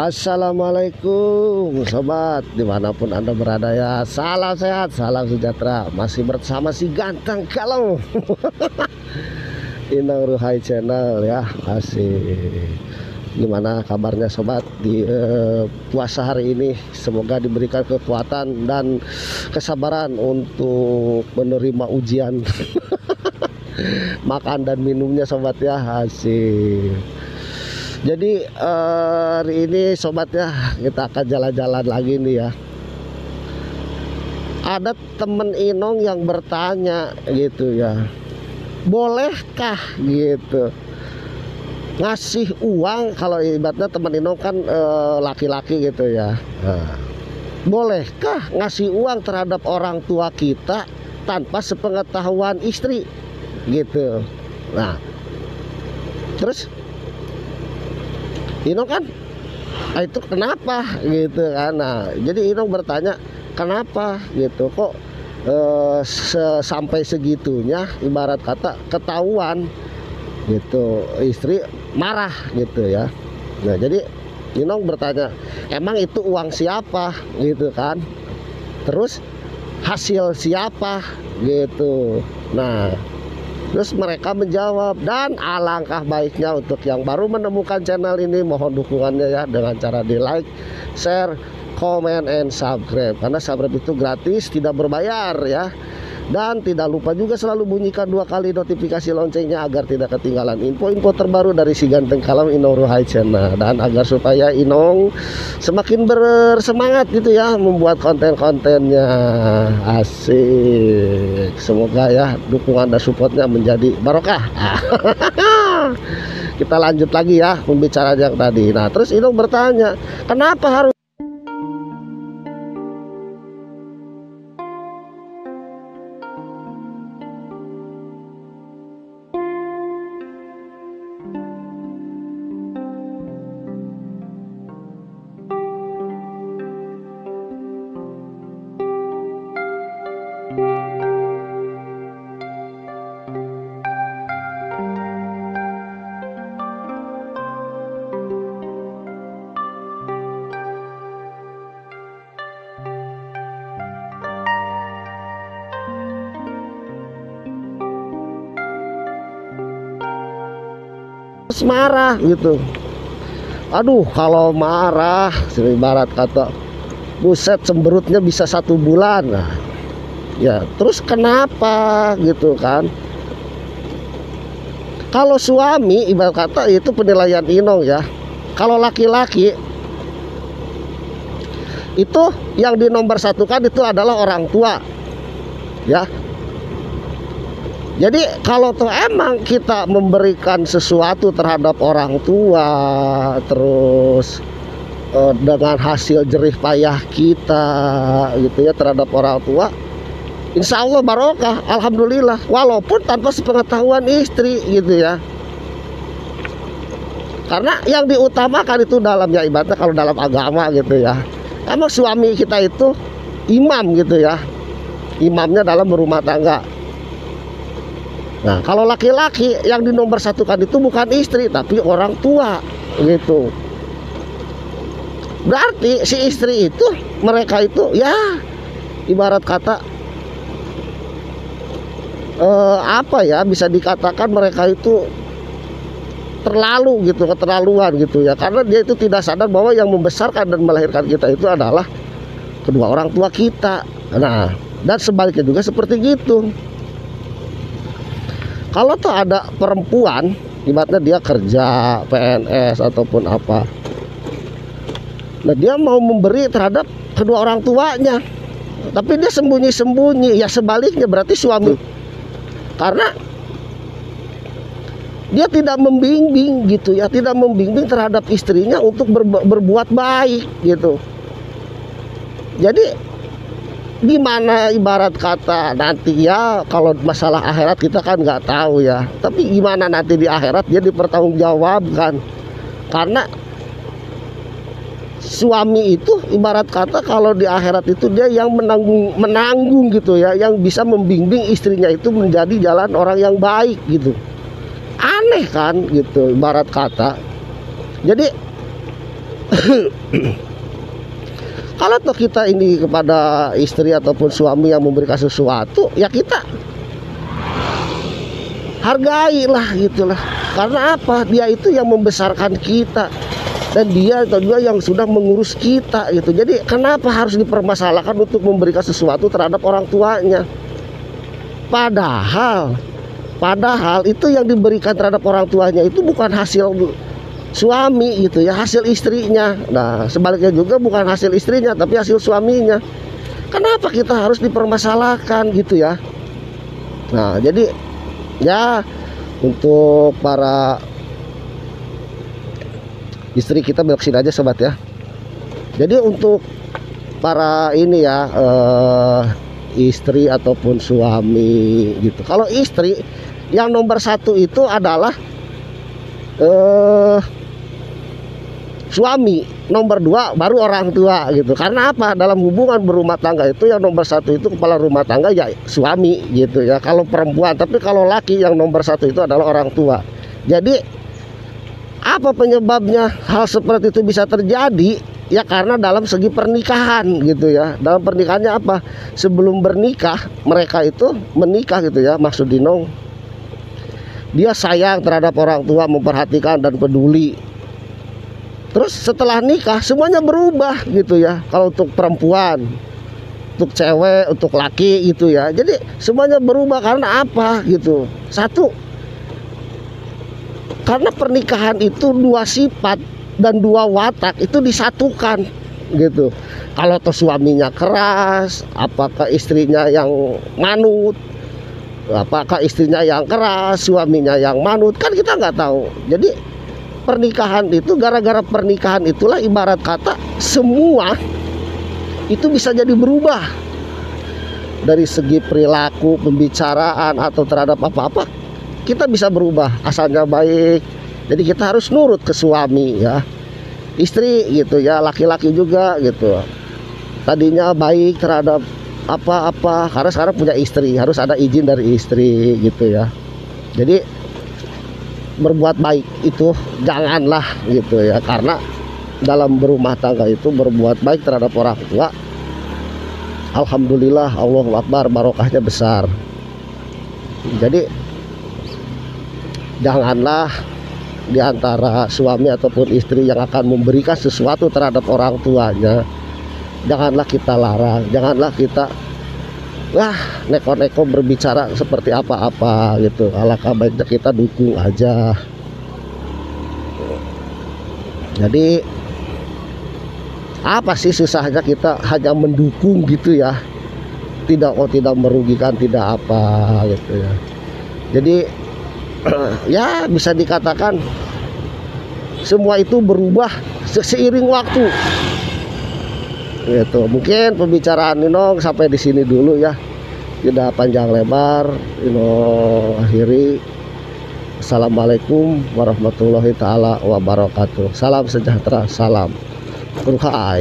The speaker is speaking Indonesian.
Assalamualaikum sobat, dimanapun anda berada ya. Salam sehat, salam sejahtera. Masih bersama si ganteng kalau Inong Ruhai Channel ya. Asik. Gimana kabarnya sobat di puasa hari ini? Semoga diberikan kekuatan dan kesabaran untuk menerima ujian makan dan minumnya sobat ya. Asik. Jadi hari ini sobat ya, kita akan jalan-jalan lagi nih ya. Ada temen Inong yang bertanya gitu ya, bolehkah gitu ngasih uang, kalau ibaratnya temen Inong kan laki-laki gitu ya. Nah, bolehkah ngasih uang terhadap orang tua kita tanpa sepengetahuan istri gitu. Nah terus Inong kan itu kenapa gitu kan. Nah jadi Inong bertanya kenapa gitu, kok sampai segitunya ibarat kata ketahuan gitu istri marah gitu ya. Nah jadi Inong bertanya, emang itu uang siapa gitu kan, terus hasil siapa gitu. Nah terus mereka menjawab, dan alangkah baiknya untuk yang baru menemukan channel ini, mohon dukungannya ya dengan cara di like, share, comment, and subscribe. Karena subscribe itu gratis, tidak berbayar ya. Dan tidak lupa juga selalu bunyikan 2 kali notifikasi loncengnya agar tidak ketinggalan info-info terbaru dari si ganteng kalam Inong Ruhai Channel. Dan agar supaya Inong semakin bersemangat gitu ya membuat konten-kontennya. Asik. Semoga ya dukungan dan supportnya menjadi barokah. Kita lanjut lagi ya pembicaraan yang tadi. Nah terus Inong bertanya, kenapa harus marah gitu. Aduh kalau marah ibarat kata buset cemberutnya bisa 1 bulan. Nah, ya terus kenapa gitu kan. Kalau suami ibarat kata itu penilaian Inong ya, kalau laki-laki itu yang dinomor satukan itu adalah orang tua ya. Jadi kalau tuh emang kita memberikan sesuatu terhadap orang tua, terus dengan hasil jerih payah kita gitu ya terhadap orang tua, insya Allah barokah, alhamdulillah, walaupun tanpa sepengetahuan istri gitu ya. Karena yang diutamakan itu dalamnya ibaratnya kalau dalam agama gitu ya, emang suami kita itu imam gitu ya, imamnya dalam berumah tangga. Nah kalau laki-laki yang dinomor satukan itu bukan istri tapi orang tua gitu. Berarti si istri itu, mereka itu ya ibarat kata apa ya, bisa dikatakan mereka itu terlalu gitu, keterlaluan gitu ya. Karena dia itu tidak sadar bahwa yang membesarkan dan melahirkan kita itu adalah kedua orang tua kita. Nah dan sebaliknya juga seperti gitu. Kalau tuh ada perempuan ibaratnya dia kerja PNS ataupun apa, nah dia mau memberi terhadap kedua orang tuanya tapi dia sembunyi-sembunyi, ya sebaliknya berarti suami, karena dia tidak membimbing gitu ya, tidak membimbing terhadap istrinya untuk berbuat baik gitu. Jadi gimana ibarat kata nanti ya, kalau masalah akhirat kita kan nggak tahu ya, tapi gimana nanti di akhirat dia dipertanggungjawabkan. Karena suami itu ibarat kata kalau di akhirat itu dia yang menanggung gitu ya, yang bisa membimbing istrinya itu menjadi jalan orang yang baik gitu. Aneh kan gitu ibarat kata. Jadi Kalau toh kita ini kepada istri ataupun suami yang memberikan sesuatu, ya kita hargailah gitulah. Karena apa? Dia itu yang membesarkan kita, dan dia juga yang sudah mengurus kita gitu. Jadi kenapa harus dipermasalahkan untuk memberikan sesuatu terhadap orang tuanya? Padahal itu yang diberikan terhadap orang tuanya itu bukan hasil suami gitu ya, hasil istrinya. Nah sebaliknya juga bukan hasil istrinya tapi hasil suaminya. Kenapa kita harus dipermasalahkan gitu ya? Nah jadi ya, untuk para istri kita belok sini aja sobat ya. Jadi untuk para ini ya, istri ataupun suami gitu. Kalau istri yang nomor satu itu adalah suami, nomor dua baru orang tua gitu. Karena apa? Dalam hubungan berumah tangga itu yang nomor satu itu kepala rumah tangga ya suami gitu ya, kalau perempuan. Tapi kalau laki yang nomor satu itu adalah orang tua. Jadi apa penyebabnya hal seperti itu bisa terjadi? Ya karena dalam segi pernikahan gitu ya. Dalam pernikahannya apa? Sebelum bernikah mereka itu menikah gitu ya, maksud Dinong, dia sayang terhadap orang tua, memperhatikan dan peduli. Terus setelah nikah semuanya berubah gitu ya. Kalau untuk perempuan, untuk cewek, untuk laki gitu ya. Jadi semuanya berubah karena apa gitu? Satu, karena pernikahan itu dua sifat dan dua watak itu disatukan gitu. Kalau tuh suaminya keras, apakah istrinya yang manut? Apakah istrinya yang keras, suaminya yang manut? Kan kita nggak tahu. Jadi pernikahan itu, gara-gara pernikahan itulah ibarat kata semua itu bisa jadi berubah. Dari segi perilaku, pembicaraan atau terhadap apa-apa kita bisa berubah, asalnya baik. Jadi kita harus nurut ke suami ya, istri gitu ya, laki-laki juga gitu. Tadinya baik terhadap apa-apa, karena sekarang punya istri harus ada izin dari istri gitu ya. Jadi berbuat baik itu janganlah gitu ya, karena dalam berumah tangga itu berbuat baik terhadap orang tua, alhamdulillah, Allahu Akbar, barokahnya besar. Jadi janganlah di antara suami ataupun istri yang akan memberikan sesuatu terhadap orang tuanya, janganlah kita larang, janganlah kita neko-neko berbicara seperti apa-apa gitu. Alangkah baiknya kita dukung aja. Jadi apa sih susahnya kita hanya mendukung gitu ya, tidak merugikan, tidak apa gitu ya. Jadi ya bisa dikatakan semua itu berubah seiring waktu gitu. Mungkin pembicaraan Nino sampai di sini dulu ya, tidak panjang lebar. Nino akhiri. Assalamualaikum warahmatullahi taala wabarakatuh. Salam sejahtera, salam berkah.